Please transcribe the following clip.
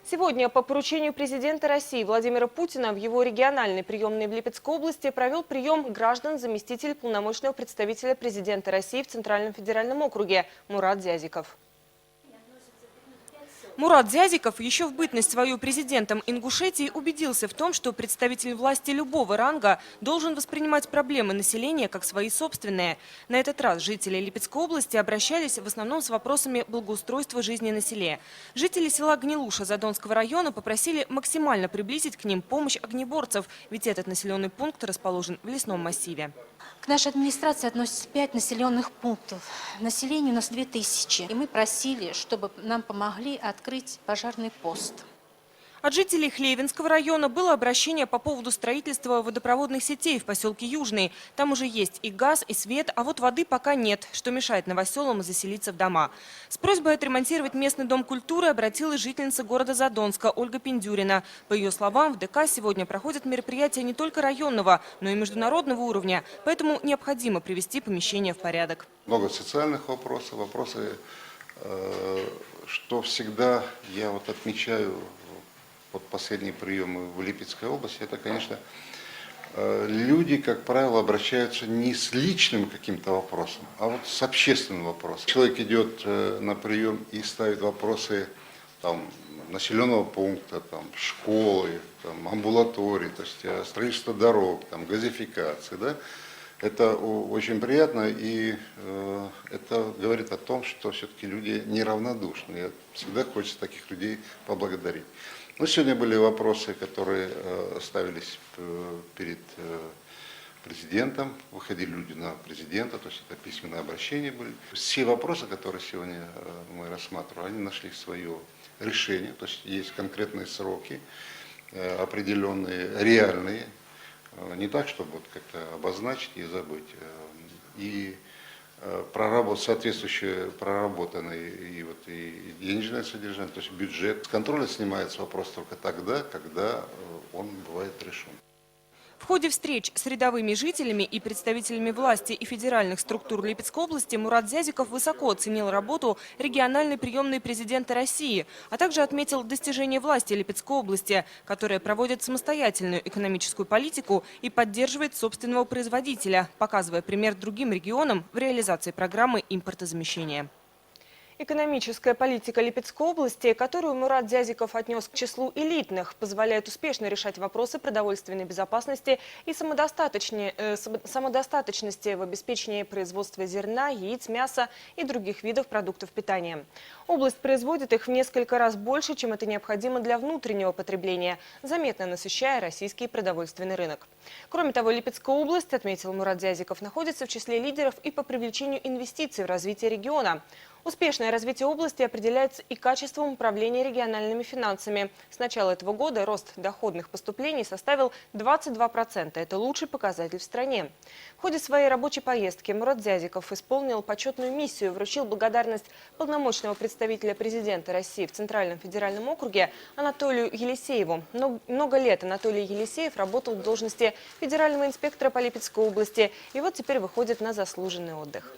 Сегодня по поручению президента России Владимира Путина в его региональной приемной в Липецкой области провел прием граждан заместитель полномочного представителя президента России в Центральном федеральном округе Мурат Зязиков. Мурат Зязиков еще в бытность свою президентом Ингушетии убедился в том, что представитель власти любого ранга должен воспринимать проблемы населения как свои собственные. На этот раз жители Липецкой области обращались в основном с вопросами благоустройства жизни на селе. Жители села Гнилуша Задонского района попросили максимально приблизить к ним помощь огнеборцев, ведь этот населенный пункт расположен в лесном массиве. К нашей администрации относятся 5 населенных пунктов. Население у нас 2000. И мы просили, чтобы нам помогли открыть пожарный пост. От жителей Хлевинского района было обращение по поводу строительства водопроводных сетей в поселке Южный. Там уже есть и газ, и свет, а вот воды пока нет, что мешает новоселам заселиться в дома. С просьбой отремонтировать местный дом культуры обратилась жительница города Задонска Ольга Пиндюрина. По ее словам, в ДК сегодня проходят мероприятия не только районного, но и международного уровня, поэтому необходимо привести помещение в порядок. Много социальных вопросов, что всегда я отмечаю под последние приемы в Липецкой области, это, конечно, люди, как правило, обращаются не с личным каким-то вопросом, а вот с общественным вопросом. Человек идет на прием и ставит вопросы населенного пункта, школы, амбулатории, то есть строительство дорог, газификации, да? Это очень приятно, и это говорит о том, что все-таки люди неравнодушны. И всегда хочется таких людей поблагодарить. Но сегодня были вопросы, которые ставились перед президентом, выходили люди на президента, то есть это письменные обращения были. Все вопросы, которые сегодня мы рассматривали, они нашли свое решение, то есть есть конкретные сроки, определенные, реальные, не так, чтобы как-то обозначить и забыть. И соответствующее проработанное и денежное содержание, то есть бюджет. С контроля снимается вопрос только тогда, когда он бывает решен. В ходе встреч с рядовыми жителями и представителями власти и федеральных структур Липецкой области Мурат Зязиков высоко оценил работу региональной приемной президента России, а также отметил достижения власти Липецкой области, которая проводит самостоятельную экономическую политику и поддерживает собственного производителя, показывая пример другим регионам в реализации программы импортозамещения. Экономическая политика Липецкой области, которую Мурат Зязиков отнес к числу элитных, позволяет успешно решать вопросы продовольственной безопасности и самодостаточности в обеспечении производства зерна, яиц, мяса и других видов продуктов питания. Область производит их в несколько раз больше, чем это необходимо для внутреннего потребления, заметно насыщая российский продовольственный рынок. Кроме того, Липецкая область, отметил Мурат Зязиков, находится в числе лидеров и по привлечению инвестиций в развитие региона. Успешное развитие области определяется и качеством управления региональными финансами. С начала этого года рост доходных поступлений составил 22%. Это лучший показатель в стране. В ходе своей рабочей поездки Мурат Зязиков исполнил почетную миссию, вручил благодарность полномочного представителя президента России в Центральном федеральном округе Анатолию Елисееву. Много лет Анатолий Елисеев работал в должности федерального инспектора по Липецкой области и вот теперь выходит на заслуженный отдых.